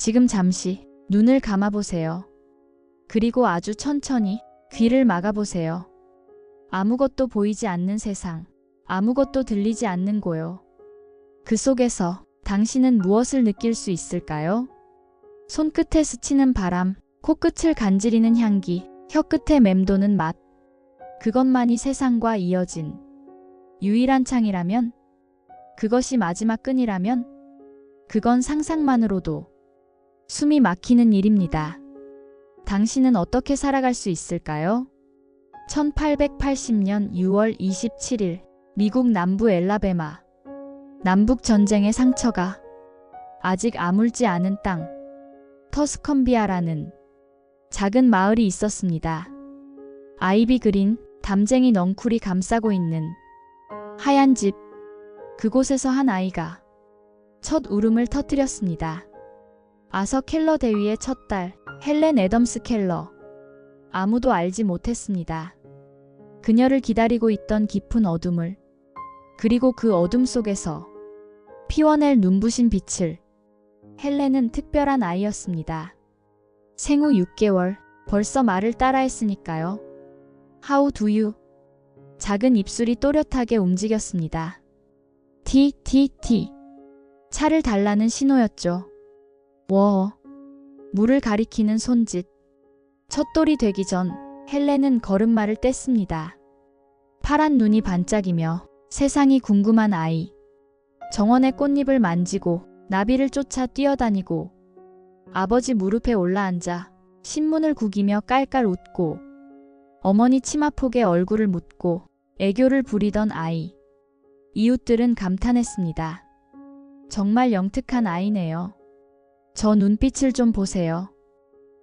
지금 잠시 눈을 감아보세요. 그리고 아주 천천히 귀를 막아보세요. 아무것도 보이지 않는 세상, 아무것도 들리지 않는 고요. 그 속에서 당신은 무엇을 느낄 수 있을까요? 손끝에 스치는 바람, 코끝을 간지리는 향기, 혀끝에 맴도는 맛. 그것만이 세상과 이어진 유일한 창이라면, 그것이 마지막 끈이라면, 그건 상상만으로도 숨이 막히는 일입니다. 당신은 어떻게 살아갈 수 있을까요? 1880년 6월 27일, 미국 남부 엘라베마. 남북전쟁의 상처가 아직 아물지 않은 땅, 터스컨비아라는 작은 마을이 있었습니다. 아이비 그린, 담쟁이 넝쿨이 감싸고 있는 하얀 집, 그곳에서 한 아이가 첫 울음을 터뜨렸습니다. 아서 켈러 대위의 첫 딸, 헬렌 애덤스 켈러. 아무도 알지 못했습니다. 그녀를 기다리고 있던 깊은 어둠을, 그리고 그 어둠 속에서 피워낼 눈부신 빛을. 헬렌은 특별한 아이였습니다. 생후 6개월, 벌써 말을 따라했으니까요. How do you? 작은 입술이 또렷하게 움직였습니다. 티. 차를 달라는 신호였죠. 워. 물을 가리키는 손짓. 첫돌이 되기 전 헬렌은 걸음마를 뗐습니다. 파란 눈이 반짝이며 세상이 궁금한 아이. 정원의 꽃잎을 만지고 나비를 쫓아 뛰어다니고 아버지 무릎에 올라앉아 신문을 구기며 깔깔 웃고 어머니 치마폭에 얼굴을 묻고 애교를 부리던 아이. 이웃들은 감탄했습니다. 정말 영특한 아이네요. 저 눈빛을 좀 보세요.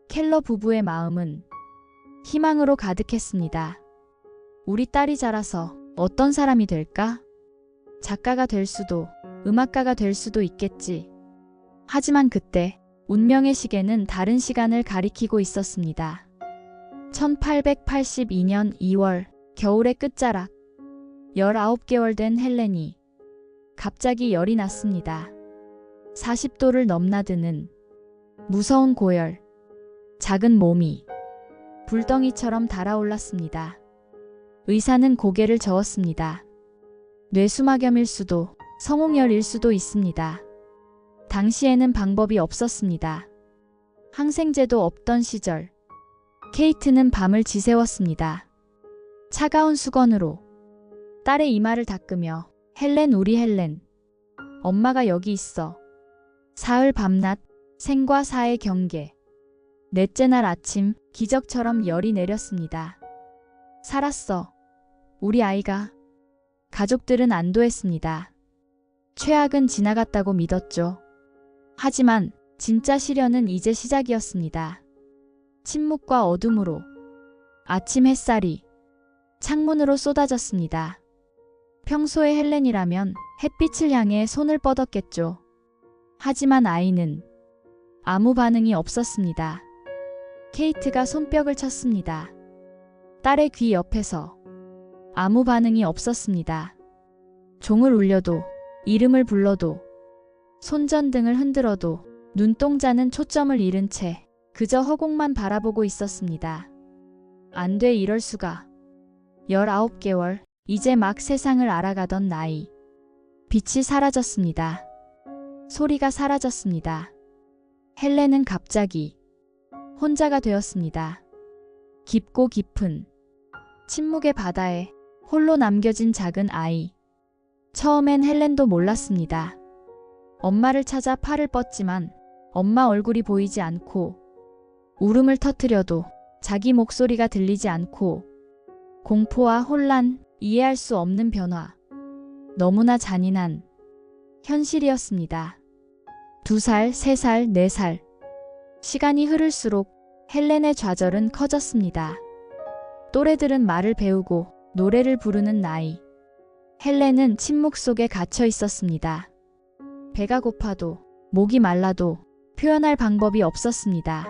켈러 부부의 마음은 희망으로 가득했습니다. 우리 딸이 자라서 어떤 사람이 될까? 작가가 될 수도, 음악가가 될 수도 있겠지. 하지만 그때 운명의 시계는 다른 시간을 가리키고 있었습니다. 1882년 2월, 겨울의 끝자락. 19개월 된 헬렌이 갑자기 열이 났습니다. 40도를 넘나드는 무서운 고열. 작은 몸이 불덩이처럼 달아올랐습니다. 의사는 고개를 저었습니다. 뇌수막염일 수도, 성홍열일 수도 있습니다. 당시에는 방법이 없었습니다. 항생제도 없던 시절, 케이트는 밤을 지새웠습니다. 차가운 수건으로 딸의 이마를 닦으며 헬렌, 우리 헬렌. 엄마가 여기 있어. 사흘 밤낮, 생과 사의 경계. 넷째 날 아침, 기적처럼 열이 내렸습니다. 살았어. 우리 아이가. 가족들은 안도했습니다. 최악은 지나갔다고 믿었죠. 하지만 진짜 시련은 이제 시작이었습니다. 침묵과 어둠으로 아침 햇살이 창문으로 쏟아졌습니다. 평소의 헬렌이라면 햇빛을 향해 손을 뻗었겠죠. 하지만 아이는 아무 반응이 없었습니다. 케이트가 손뼉을 쳤습니다. 딸의 귀 옆에서 아무 반응이 없었습니다. 종을 울려도, 이름을 불러도, 손전등을 흔들어도 눈동자는 초점을 잃은 채 그저 허공만 바라보고 있었습니다. 안 돼, 이럴 수가. 19개월, 이제 막 세상을 알아가던 나이. 빛이 사라졌습니다. 소리가 사라졌습니다. 헬렌은 갑자기 혼자가 되었습니다. 깊고 깊은 침묵의 바다에 홀로 남겨진 작은 아이. 처음엔 헬렌도 몰랐습니다. 엄마를 찾아 팔을 뻗지만 엄마 얼굴이 보이지 않고, 울음을 터뜨려도 자기 목소리가 들리지 않고, 공포와 혼란, 이해할 수 없는 변화. 너무나 잔인한 현실이었습니다. 2살, 3살, 4살. 시간이 흐를수록 헬렌의 좌절은 커졌습니다. 또래들은 말을 배우고 노래를 부르는 나이. 헬렌은 침묵 속에 갇혀 있었습니다. 배가 고파도, 목이 말라도 표현할 방법이 없었습니다.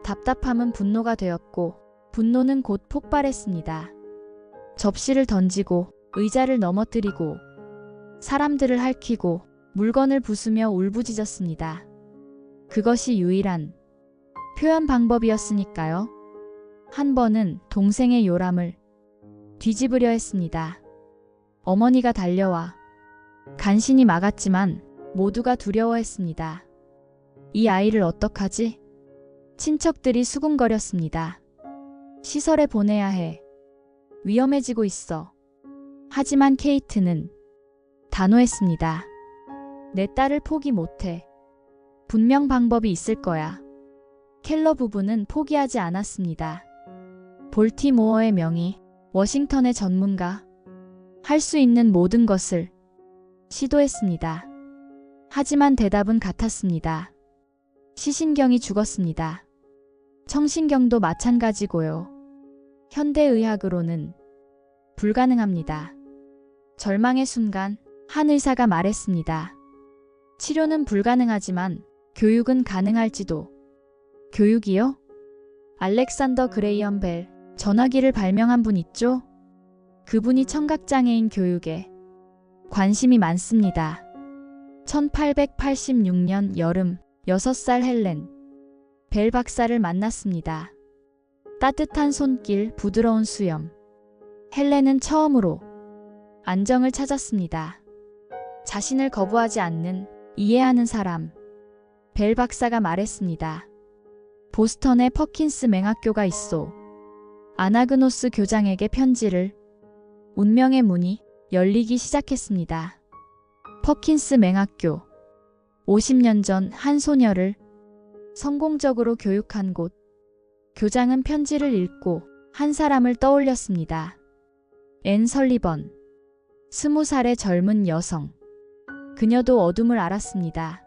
답답함은 분노가 되었고, 분노는 곧 폭발했습니다. 접시를 던지고, 의자를 넘어뜨리고, 사람들을 핥히고, 물건을 부수며 울부짖었습니다. 그것이 유일한 표현 방법이었으니까요. 한 번은 동생의 요람을 뒤집으려 했습니다. 어머니가 달려와 간신히 막았지만 모두가 두려워했습니다. 이 아이를 어떡하지? 친척들이 수군거렸습니다. 시설에 보내야 해. 위험해지고 있어. 하지만 케이트는 단호했습니다. 내 딸을 포기 못해. 분명 방법이 있을 거야. 켈러 부부는 포기하지 않았습니다. 볼티모어의 명의, 워싱턴의 전문가, 할 수 있는 모든 것을 시도했습니다. 하지만 대답은 같았습니다. 시신경이 죽었습니다. 청신경도 마찬가지고요. 현대의학으로는 불가능합니다. 절망의 순간 한 의사가 말했습니다. 치료는 불가능하지만 교육은 가능할지도. 교육이요? 알렉산더 그레이엄 벨, 전화기를 발명한 분 있죠? 그분이 청각장애인 교육에 관심이 많습니다. 1886년 여름 6살 헬렌 벨 박사를 만났습니다. 따뜻한 손길, 부드러운 수염. 헬렌은 처음으로 안정을 찾았습니다. 자신을 거부하지 않는, 이해하는 사람. 벨 박사가 말했습니다. 보스턴에 퍼킨스 맹학교가 있소. 아나그노스 교장에게 편지를. 운명의 문이 열리기 시작했습니다. 퍼킨스 맹학교. 50년 전 한 소녀를 성공적으로 교육한 곳. 교장은 편지를 읽고 한 사람을 떠올렸습니다. 앤 설리번. 20살의 젊은 여성. 그녀도 어둠을 알았습니다.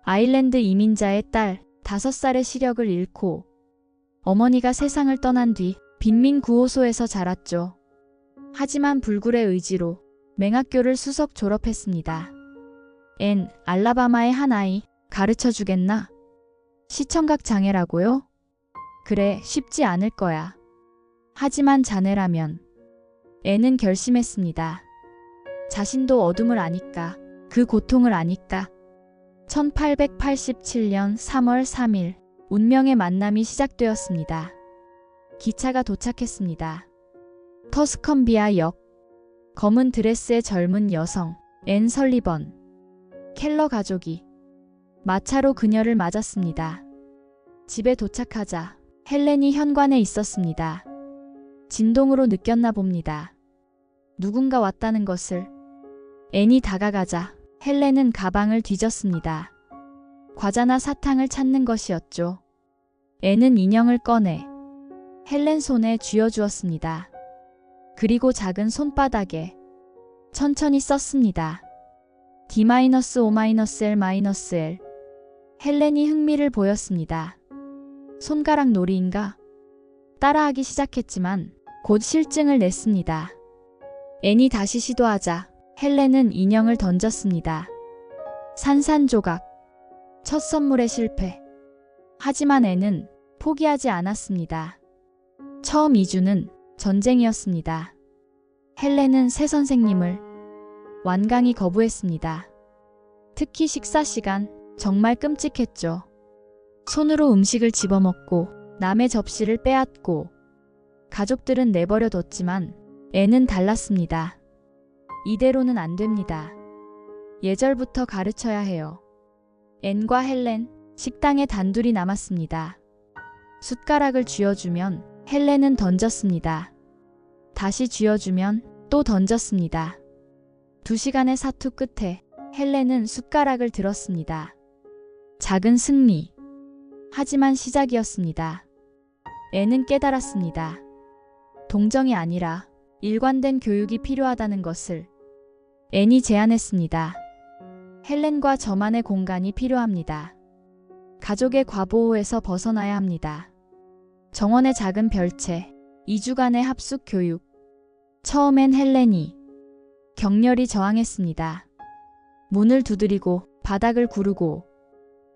아일랜드 이민자의 딸, 5살의 시력을 잃고 어머니가 세상을 떠난 뒤 빈민 구호소에서 자랐죠. 하지만 불굴의 의지로 맹학교를 수석 졸업했습니다. 앤, 알라바마의 한 아이, 가르쳐 주겠나? 시청각 장애라고요? 그래, 쉽지 않을 거야. 하지만 자네라면. 앤은 결심했습니다. 자신도 어둠을 아니까, 그 고통을 아니까. 1887년 3월 3일, 운명의 만남이 시작되었습니다. 기차가 도착했습니다. 터스컨비아 역. 검은 드레스의 젊은 여성, 앤 설리번. 켈러 가족이 마차로 그녀를 맞았습니다. 집에 도착하자 헬렌이 현관에 있었습니다. 진동으로 느꼈나 봅니다. 누군가 왔다는 것을. 앤이 다가가자 헬렌은 가방을 뒤졌습니다. 과자나 사탕을 찾는 것이었죠. 앤은 인형을 꺼내 헬렌 손에 쥐어주었습니다. 그리고 작은 손바닥에 천천히 썼습니다. D-5-L-L. 헬렌이 흥미를 보였습니다. 손가락 놀이인가? 따라하기 시작했지만 곧 실증을 냈습니다. 앤이 다시 시도하자 헬렌은 인형을 던졌습니다. 산산조각. 첫 선물에 실패. 하지만 앤은 포기하지 않았습니다. 처음 2주는 전쟁이었습니다. 헬렌은 새 선생님을 완강히 거부했습니다. 특히 식사 시간, 정말 끔찍했죠. 손으로 음식을 집어먹고 남의 접시를 빼앗고. 가족들은 내버려 뒀지만 앤은 달랐습니다. 이대로는 안 됩니다. 예절부터 가르쳐야 해요. 앤과 헬렌, 식당에 단둘이 남았습니다. 숟가락을 쥐어주면 헬렌은 던졌습니다. 다시 쥐어주면 또 던졌습니다. 2시간의 사투 끝에 헬렌은 숟가락을 들었습니다. 작은 승리. 하지만 시작이었습니다. 앤은 깨달았습니다. 동정이 아니라 일관된 교육이 필요하다는 것을. 앤이 제안했습니다. 헬렌과 저만의 공간이 필요합니다. 가족의 과보호에서 벗어나야 합니다. 정원의 작은 별채, 2주간의 합숙 교육. 처음엔 헬렌이 격렬히 저항했습니다. 문을 두드리고 바닥을 구르고.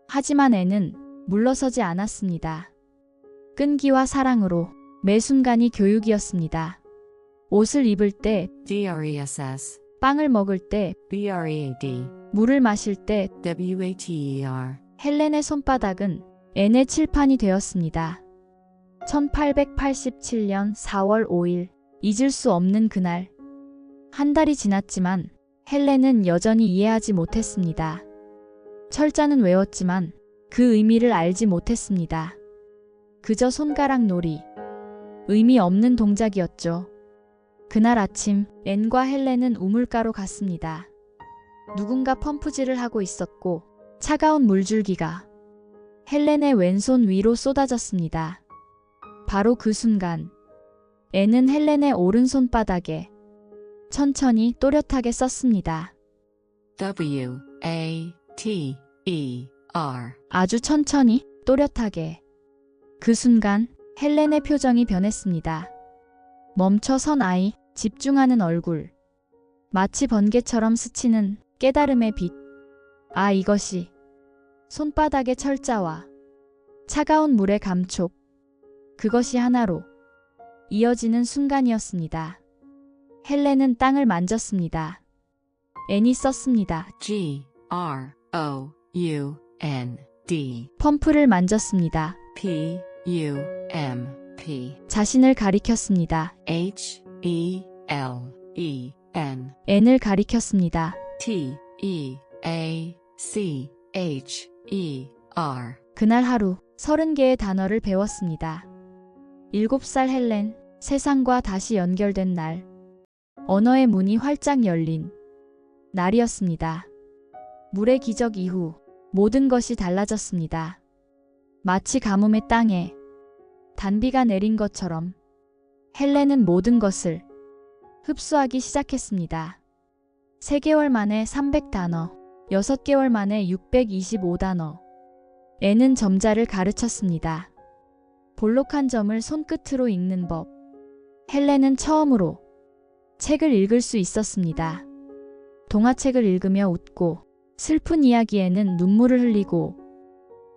하지만 앤은 물러서지 않았습니다. 끈기와 사랑으로 매 순간이 교육이었습니다. 옷을 입을 때 DRESS 빵을 먹을 때 BREAD 물을 마실 때 WATER 헬렌의 손바닥은 앤의 칠판이 되었습니다. 1887년 4월 5일, 잊을 수 없는 그날. 한 달이 지났지만 헬렌은 여전히 이해하지 못했습니다. 철자는 외웠지만 그 의미를 알지 못했습니다. 그저 손가락 놀이. 의미 없는 동작이었죠. 그날 아침 앤과 헬렌은 우물가로 갔습니다. 누군가 펌프질을 하고 있었고 차가운 물줄기가 헬렌의 왼손 위로 쏟아졌습니다. 바로 그 순간 앤은 헬렌의 오른손바닥에 천천히 또렷하게 썼습니다. W A T E R. 아주 천천히 또렷하게. 그 순간 헬렌의 표정이 변했습니다. 멈춰 선 아이, 집중하는 얼굴. 마치 번개처럼 스치는 깨달음의 빛. 아, 이것이 손바닥의 철자와 차가운 물의 감촉. 그것이 하나로 이어지는 순간이었습니다. 헬렌은 땅을 만졌습니다. 앤이 썼습니다. G R O U N D. 펌프를 만졌습니다. P U M P. 자신을 가리켰습니다. H E L E N. 앤을 가리켰습니다. T E A C H E R. 그날 하루 30개의 단어를 배웠습니다. 7살 헬렌, 세상과 다시 연결된 날. 언어의 문이 활짝 열린 날이었습니다. 물의 기적 이후 모든 것이 달라졌습니다. 마치 가뭄의 땅에 단비가 내린 것처럼 헬렌은 모든 것을 흡수하기 시작했습니다. 3개월 만에 300단어, 6개월 만에 625단어. 앤은 점자를 가르쳤습니다. 볼록한 점을 손끝으로 읽는 법. 헬렌은 처음으로 책을 읽을 수 있었습니다. 동화책을 읽으며 웃고 슬픈 이야기에는 눈물을 흘리고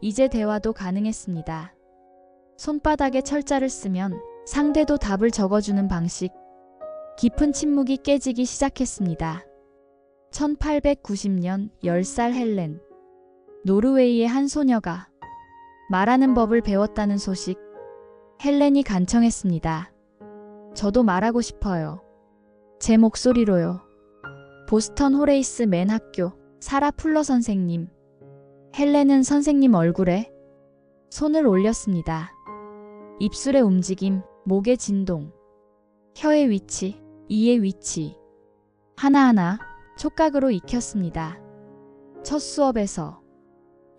이제 대화도 가능했습니다. 손바닥에 철자를 쓰면 상대도 답을 적어주는 방식. 깊은 침묵이 깨지기 시작했습니다. 1890년 10살 헬렌. 노르웨이의 한 소녀가 말하는 법을 배웠다는 소식. 헬렌이 간청했습니다. 저도 말하고 싶어요. 제 목소리로요. 보스턴 호레이스 맨 학교 사라 풀러 선생님. 헬렌은 선생님 얼굴에 손을 올렸습니다. 입술의 움직임, 목의 진동, 혀의 위치, 이의 위치. 하나하나 촉각으로 익혔습니다. 첫 수업에서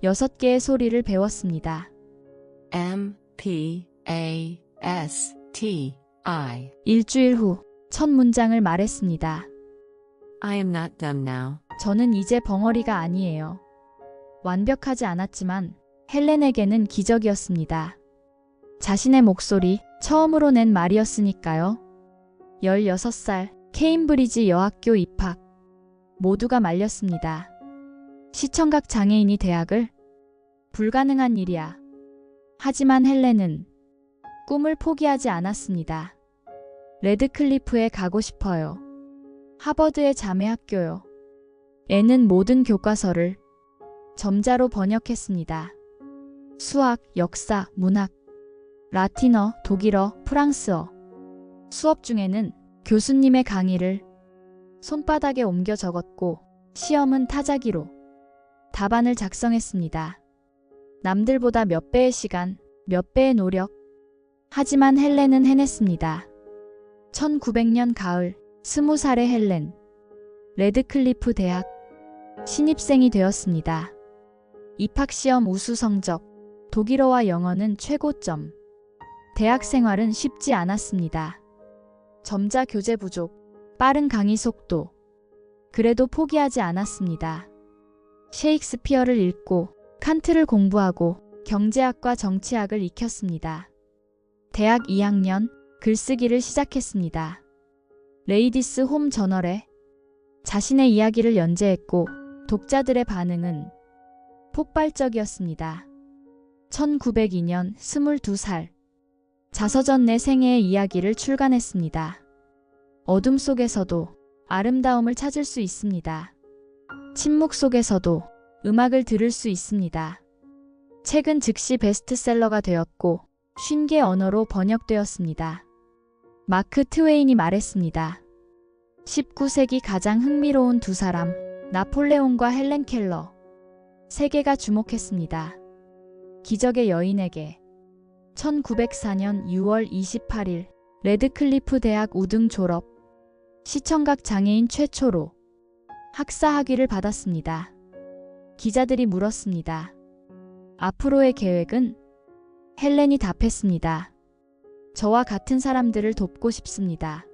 6개의 소리를 배웠습니다. M P A S T I. 일주일 후 첫 문장을 말했습니다. I am not dumb now. 저는 이제 벙어리가 아니에요. 완벽하지 않았지만 헬렌에게는 기적이었습니다. 자신의 목소리, 처음으로 낸 말이었으니까요. 16살, 케임브리지 여학교 입학. 모두가 말렸습니다. 시청각 장애인이 대학을? 불가능한 일이야. 하지만 헬렌은 꿈을 포기하지 않았습니다. 레드클리프에 가고 싶어요. 하버드의 자매 학교요. 앤은 모든 교과서를 점자로 번역했습니다. 수학, 역사, 문학, 라틴어, 독일어, 프랑스어. 수업 중에는 교수님의 강의를 손바닥에 옮겨 적었고 시험은 타자기로 답안을 작성했습니다. 남들보다 몇 배의 시간, 몇 배의 노력. 하지만 헬렌은 해냈습니다. 1900년 가을, 20살의 헬렌. 레드클리프 대학 신입생이 되었습니다. 입학시험 우수 성적, 독일어와 영어는 최고점. 대학 생활은 쉽지 않았습니다. 점자 교재 부족, 빠른 강의 속도. 그래도 포기하지 않았습니다. 셰익스피어를 읽고 칸트를 공부하고 경제학과 정치학을 익혔습니다. 대학 2학년 글쓰기를 시작했습니다. 레이디스 홈 저널에 자신의 이야기를 연재했고 독자들의 반응은 폭발적이었습니다. 1902년 22살 자서전 내 생애의 이야기를 출간했습니다. 어둠 속에서도 아름다움을 찾을 수 있습니다. 침묵 속에서도 음악을 들을 수 있습니다. 책은 즉시 베스트셀러가 되었고 50개 언어로 번역되었습니다. 마크 트웨인이 말했습니다. 19세기 가장 흥미로운 두 사람, 나폴레옹과 헬렌 켈러. 세계가 주목했습니다. 기적의 여인에게 1904년 6월 28일 레드클리프 대학 우등 졸업, 시청각 장애인 최초로 학사 학위를 받았습니다. 기자들이 물었습니다. 앞으로의 계획은? 헬렌이 답했습니다. 저와 같은 사람들을 돕고 싶습니다.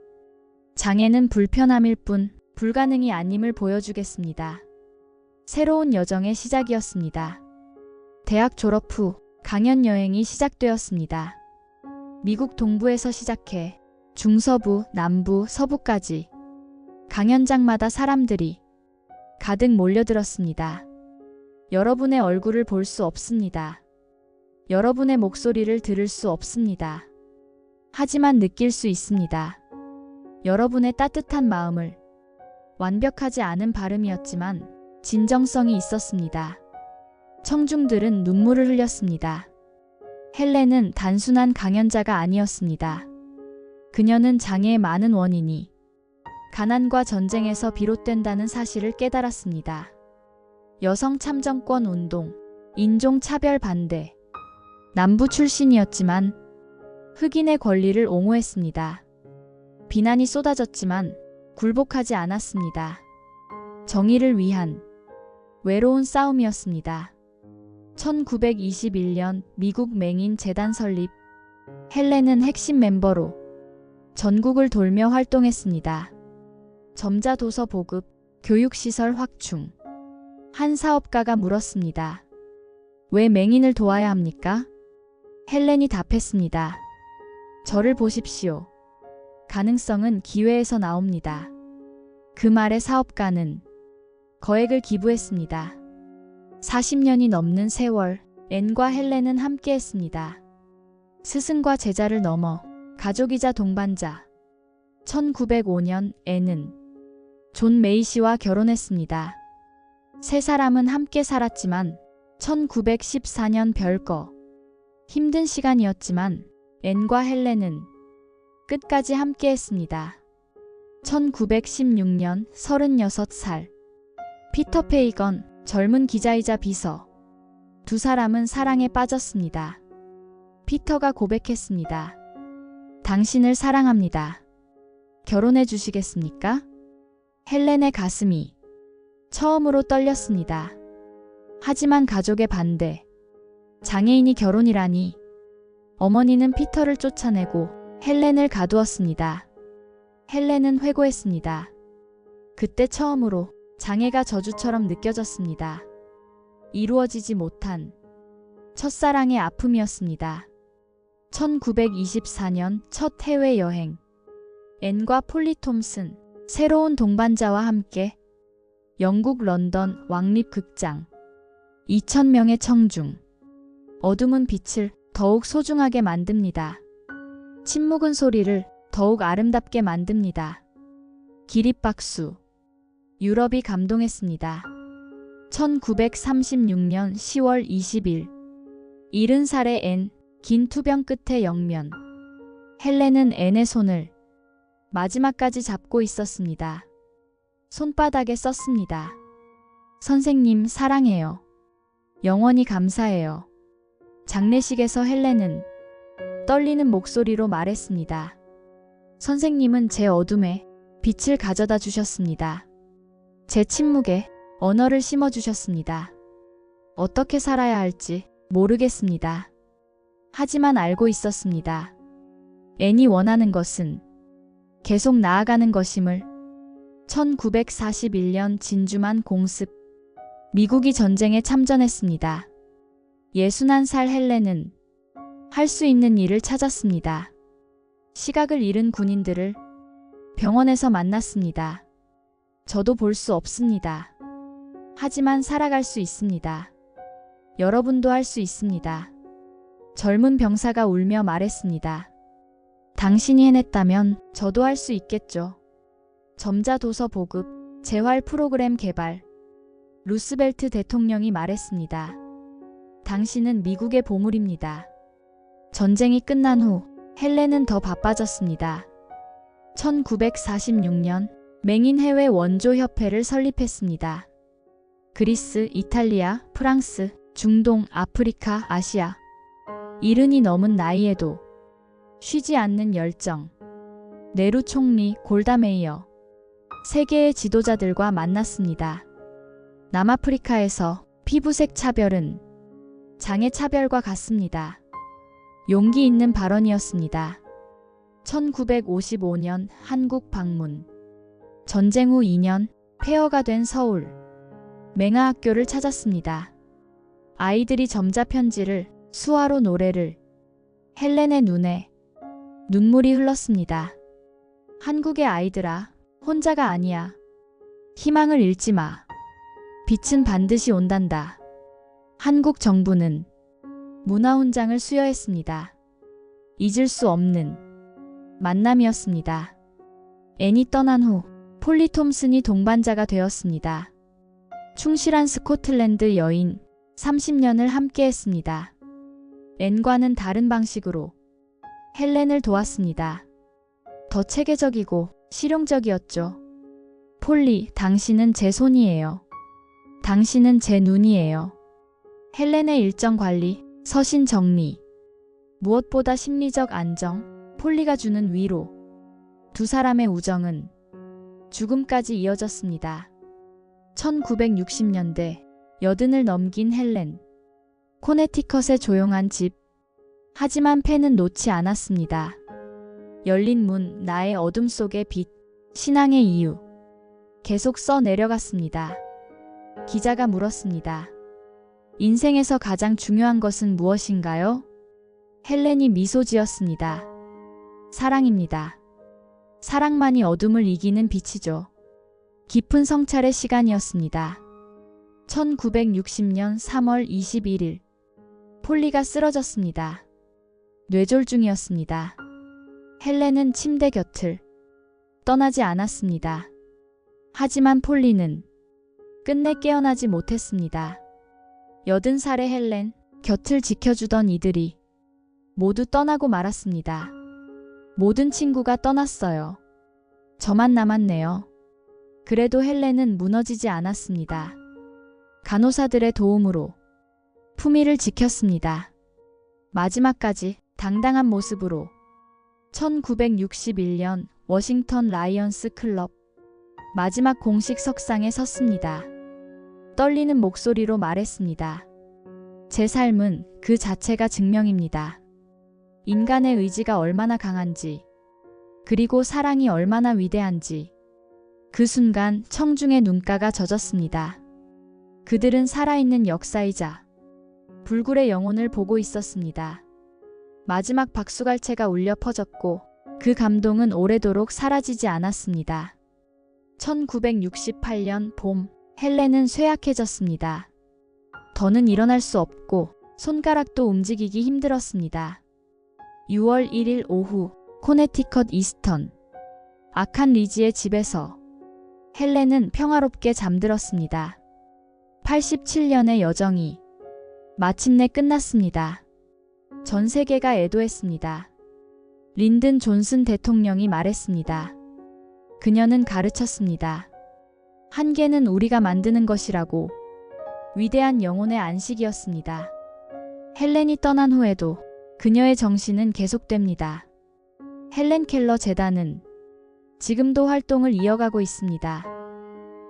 장애는 불편함일 뿐 불가능이 아님을 보여주겠습니다. 새로운 여정의 시작이었습니다. 대학 졸업 후 강연 여행이 시작되었습니다. 미국 동부에서 시작해 중서부, 남부, 서부까지 강연장마다 사람들이 가득 몰려들었습니다. 여러분의 얼굴을 볼 수 없습니다. 여러분의 목소리를 들을 수 없습니다. 하지만 느낄 수 있습니다. 여러분의 따뜻한 마음을. 완벽하지 않은 발음이었지만 진정성이 있었습니다. 청중들은 눈물을 흘렸습니다. 헬렌은 단순한 강연자가 아니었습니다. 그녀는 장애의 많은 원인이 가난과 전쟁에서 비롯된다는 사실을 깨달았습니다. 여성 참정권 운동, 인종차별 반대, 남부 출신이었지만 흑인의 권리를 옹호했습니다. 비난이 쏟아졌지만 굴복하지 않았습니다. 정의를 위한 외로운 싸움이었습니다. 1921년 미국 맹인 재단 설립. 헬렌은 핵심 멤버로 전국을 돌며 활동했습니다. 점자 도서 보급, 교육시설 확충. 한 사업가가 물었습니다. 왜 맹인을 도와야 합니까? 헬렌이 답했습니다. 저를 보십시오. 가능성은 기회에서 나옵니다. 그 말에 사업가는 거액을 기부했습니다. 40년이 넘는 세월, 앤과 헬렌은 함께했습니다. 스승과 제자를 넘어 가족이자 동반자. 1905년 앤은 존 메이시와 결혼했습니다. 세 사람은 함께 살았지만 1914년 별거 힘든 시간이었지만 앤과 헬렌은 끝까지 함께했습니다. 1916년 36살 피터 페이건, 젊은 기자이자 비서. 두 사람은 사랑에 빠졌습니다. 피터가 고백했습니다. 당신을 사랑합니다. 결혼해 주시겠습니까? 헬렌의 가슴이 처음으로 떨렸습니다. 하지만 가족의 반대. 장애인이 결혼이라니. 어머니는 피터를 쫓아내고 헬렌을 가두었습니다. 헬렌은 회고했습니다. 그때 처음으로 장애가 저주처럼 느껴졌습니다. 이루어지지 못한 첫사랑의 아픔이었습니다. 1924년 첫 해외여행. 앤과 폴리 톰슨, 새로운 동반자와 함께 영국 런던 왕립극장. 2000명의 청중. 어둠은 빛을 더욱 소중하게 만듭니다. 침묵은 소리를 더욱 아름답게 만듭니다. 기립박수. 유럽이 감동했습니다. 1936년 10월 20일. 70살의 앤, 긴 투병 끝에 영면. 헬렌은 앤의 손을 마지막까지 잡고 있었습니다. 손바닥에 썼습니다. 선생님 사랑해요. 영원히 감사해요. 장례식에서 헬렌은 떨리는 목소리로 말했습니다. 선생님은 제 어둠에 빛을 가져다 주셨습니다. 제 침묵에 언어를 심어주셨습니다. 어떻게 살아야 할지 모르겠습니다. 하지만 알고 있었습니다. 앤이 원하는 것은 계속 나아가는 것임을. 1941년 진주만 공습. 미국이 전쟁에 참전했습니다. 61살 헬렌은 할 수 있는 일을 찾았습니다. 시각을 잃은 군인들을 병원에서 만났습니다. 저도 볼 수 없습니다. 하지만 살아갈 수 있습니다. 여러분도 할 수 있습니다. 젊은 병사가 울며 말했습니다. 당신이 해냈다면 저도 할 수 있겠죠. 점자 도서 보급, 재활 프로그램 개발. 루스벨트 대통령이 말했습니다. 당신은 미국의 보물입니다. 전쟁이 끝난 후 헬렌은 더 바빠졌습니다. 1946년 맹인 해외 원조 협회를 설립했습니다. 그리스, 이탈리아, 프랑스, 중동, 아프리카, 아시아. 70이 넘은 나이에도 쉬지 않는 열정. 네루 총리, 골다 메이어. 세계의 지도자들과 만났습니다. 남아프리카에서 피부색 차별은 장애 차별과 같습니다. 용기 있는 발언이었습니다. 1955년 한국 방문. 전쟁 후 2년 폐허가 된 서울. 맹아학교를 찾았습니다. 아이들이 점자 편지를, 수화로 노래를. 헬렌의 눈에 눈물이 흘렀습니다. 한국의 아이들아, 혼자가 아니야. 희망을 잃지 마. 빛은 반드시 온단다. 한국 정부는 문화훈장을 수여했습니다. 잊을 수 없는 만남이었습니다. 앤이 떠난 후 폴리 톰슨이 동반자가 되었습니다. 충실한 스코틀랜드 여인 30년을 함께했습니다. 앤과는 다른 방식으로 헬렌을 도왔습니다. 더 체계적이고 실용적이었죠. 폴리, 당신은 제 손이에요. 당신은 제 눈이에요. 헬렌의 일정 관리, 서신 정리. 무엇보다 심리적 안정, 폴리가 주는 위로. 두 사람의 우정은 죽음까지 이어졌습니다. 1960년대 80을 넘긴 헬렌. 코네티컷의 조용한 집. 하지만 펜은 놓지 않았습니다. 열린 문, 나의 어둠 속의 빛, 신앙의 이유. 계속 써 내려갔습니다. 기자가 물었습니다. 인생에서 가장 중요한 것은 무엇인가요? 헬렌이 미소 지었습니다. 사랑입니다. 사랑만이 어둠을 이기는 빛이죠. 깊은 성찰의 시간이었습니다. 1960년 3월 21일. 폴리가 쓰러졌습니다. 뇌졸중이었습니다. 헬렌은 침대 곁을 떠나지 않았습니다. 하지만 폴리는 끝내 깨어나지 못했습니다. 80살의 헬렌, 곁을 지켜주던 이들이 모두 떠나고 말았습니다. 모든 친구가 떠났어요. 저만 남았네요. 그래도 헬렌은 무너지지 않았습니다. 간호사들의 도움으로 품위를 지켰습니다. 마지막까지 당당한 모습으로. 1961년 워싱턴 라이언스 클럽 마지막 공식 석상에 섰습니다. 떨리는 목소리로 말했습니다. 제 삶은 그 자체가 증명입니다. 인간의 의지가 얼마나 강한지, 그리고 사랑이 얼마나 위대한지. 그 순간 청중의 눈가가 젖었습니다. 그들은 살아있는 역사이자 불굴의 영혼을 보고 있었습니다. 마지막 박수갈채가 울려 퍼졌고 그 감동은 오래도록 사라지지 않았습니다. 1968년 봄, 헬렌은 쇠약해졌습니다. 더는 일어날 수 없고 손가락도 움직이기 힘들었습니다. 6월 1일 오후, 코네티컷 이스턴 아칸 리지의 집에서 헬렌은 평화롭게 잠들었습니다. 87년의 여정이 마침내 끝났습니다. 전 세계가 애도했습니다. 린든 존슨 대통령이 말했습니다. 그녀는 가르쳤습니다. 한계는 우리가 만드는 것이라고. 위대한 영혼의 안식이었습니다. 헬렌이 떠난 후에도 그녀의 정신은 계속됩니다. 헬렌 켈러 재단은 지금도 활동을 이어가고 있습니다.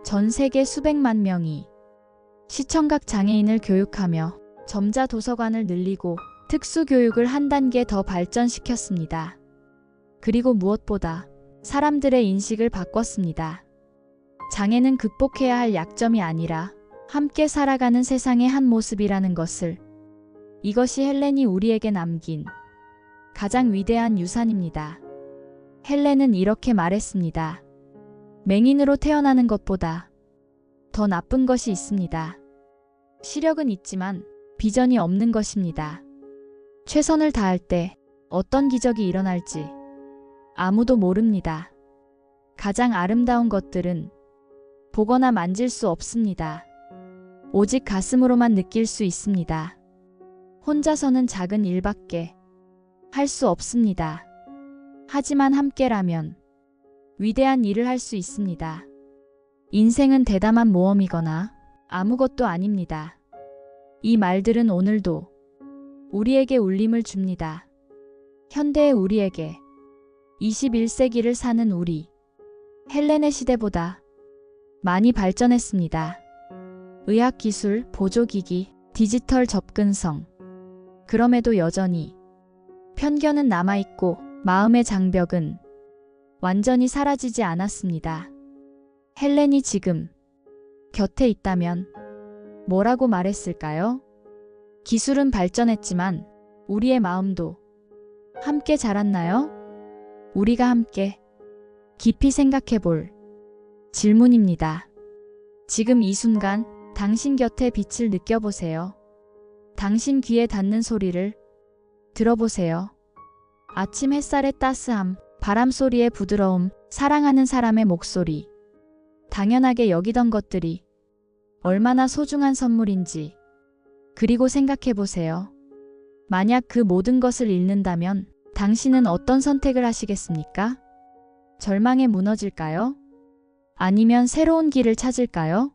전 세계 수백만 명이 시청각 장애인을 교육하며 점자 도서관을 늘리고 특수교육을 한 단계 더 발전시켰습니다. 그리고 무엇보다 사람들의 인식을 바꿨습니다. 장애는 극복해야 할 약점이 아니라 함께 살아가는 세상의 한 모습이라는 것을. 이것이 헬렌이 우리에게 남긴 가장 위대한 유산입니다. 헬렌은 이렇게 말했습니다. 맹인으로 태어나는 것보다 더 나쁜 것이 있습니다. 시력은 있지만 비전이 없는 것입니다. 최선을 다할 때 어떤 기적이 일어날지 아무도 모릅니다. 가장 아름다운 것들은 보거나 만질 수 없습니다. 오직 가슴으로만 느낄 수 있습니다. 혼자서는 작은 일밖에 할 수 없습니다. 하지만 함께라면 위대한 일을 할 수 있습니다. 인생은 대담한 모험이거나 아무것도 아닙니다. 이 말들은 오늘도 우리에게 울림을 줍니다. 현대의 우리에게 21세기를 사는 우리, 헬렌의 시대보다 많이 발전했습니다. 의학기술, 보조기기, 디지털 접근성. 그럼에도 여전히 편견은 남아있고 마음의 장벽은 완전히 사라지지 않았습니다. 헬렌이 지금 곁에 있다면 뭐라고 말했을까요? 기술은 발전했지만 우리의 마음도 함께 자랐나요? 우리가 함께 깊이 생각해 볼 질문입니다. 지금 이 순간 당신 곁에 빛을 느껴보세요. 당신 귀에 닿는 소리를 들어보세요. 아침 햇살의 따스함, 바람 소리의 부드러움, 사랑하는 사람의 목소리. 당연하게 여기던 것들이 얼마나 소중한 선물인지. 그리고 생각해 보세요. 만약 그 모든 것을 잃는다면 당신은 어떤 선택을 하시겠습니까? 절망에 무너질까요? 아니면 새로운 길을 찾을까요?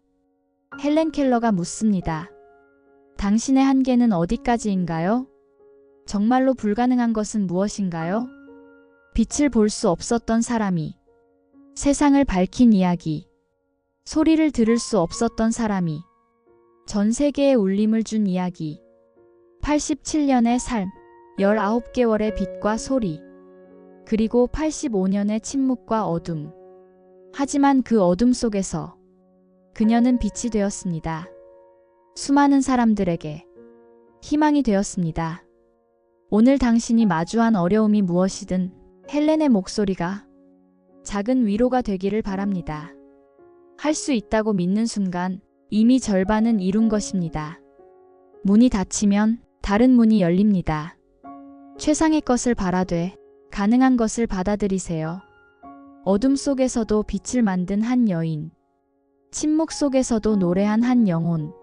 헬렌 켈러가 묻습니다. 당신의 한계는 어디까지인가요? 정말로 불가능한 것은 무엇인가요? 빛을 볼 수 없었던 사람이 세상을 밝힌 이야기. 소리를 들을 수 없었던 사람이 전 세계에 울림을 준 이야기. 87년의 삶, 19개월의 빛과 소리, 그리고 85년의 침묵과 어둠. 하지만 그 어둠 속에서 그녀는 빛이 되었습니다. 수많은 사람들에게 희망이 되었습니다. 오늘 당신이 마주한 어려움이 무엇이든 헬렌의 목소리가 작은 위로가 되기를 바랍니다. 할 수 있다고 믿는 순간 이미 절반은 이룬 것입니다. 문이 닫히면 다른 문이 열립니다. 최상의 것을 바라되 가능한 것을 받아들이세요. 어둠 속에서도 빛을 만든 한 여인. 침묵 속에서도 노래한 한 영혼.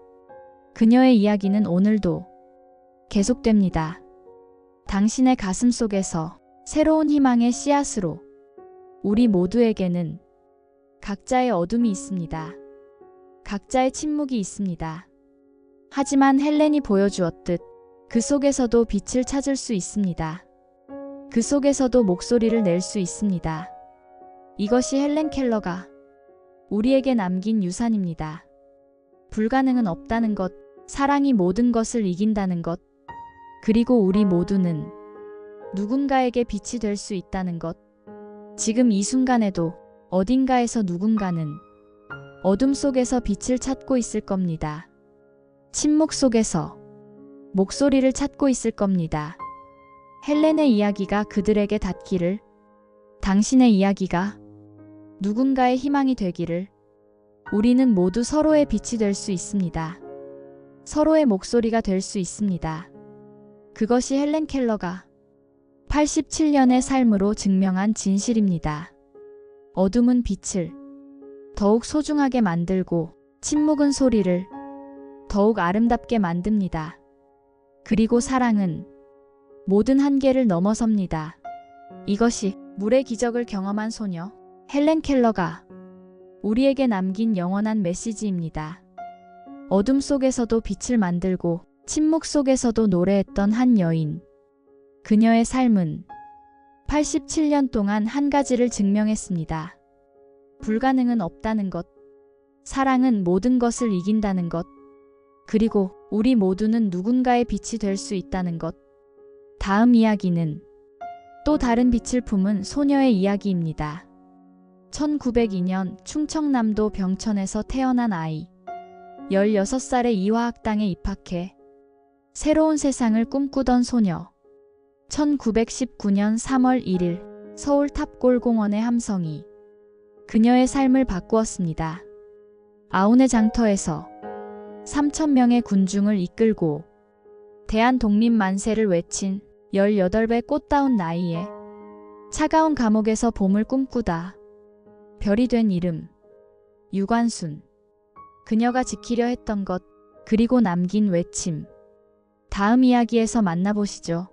그녀의 이야기는 오늘도 계속됩니다. 당신의 가슴 속에서 새로운 희망의 씨앗으로 우리 모두에게는 각자의 어둠이 있습니다. 각자의 침묵이 있습니다. 하지만 헬렌이 보여주었듯 그 속에서도 빛을 찾을 수 있습니다. 그 속에서도 목소리를 낼 수 있습니다. 이것이 헬렌 켈러가 우리에게 남긴 유산입니다. 불가능은 없다는 것, 사랑이 모든 것을 이긴다는 것, 그리고 우리 모두는 누군가에게 빛이 될 수 있다는 것. 지금 이 순간에도 어딘가에서 누군가는 어둠 속에서 빛을 찾고 있을 겁니다. 침묵 속에서 목소리를 찾고 있을 겁니다. 헬렌의 이야기가 그들에게 닿기를, 당신의 이야기가 누군가의 희망이 되기를. 우리는 모두 서로의 빛이 될 수 있습니다. 서로의 목소리가 될 수 있습니다. 그것이 헬렌 켈러가 87년의 삶으로 증명한 진실입니다. 어둠은 빛을 더욱 소중하게 만들고 침묵은 소리를 더욱 아름답게 만듭니다. 그리고 사랑은 모든 한계를 넘어섭니다. 이것이 물의 기적을 경험한 소녀 헬렌 켈러가 우리에게 남긴 영원한 메시지입니다. 어둠 속에서도 빛을 만들고 침묵 속에서도 노래했던 한 여인. 그녀의 삶은 87년 동안 한 가지를 증명했습니다. 불가능은 없다는 것, 사랑은 모든 것을 이긴다는 것, 그리고 우리 모두는 누군가의 빛이 될 수 있다는 것. 다음 이야기는 또 다른 빛을 품은 소녀의 이야기입니다. 1902년 충청남도 병천에서 태어난 아이. 16살의 이화학당에 입학해 새로운 세상을 꿈꾸던 소녀. 1919년 3월 1일 서울 탑골공원의 함성이 그녀의 삶을 바꾸었습니다. 아운의 장터에서 3,000명의 군중을 이끌고 대한독립 만세를 외친 18배 꽃다운 나이에 차가운 감옥에서 봄을 꿈꾸다 별이 된 이름 유관순. 그녀가 지키려 했던 것, 그리고 남긴 외침. 다음 이야기에서 만나보시죠.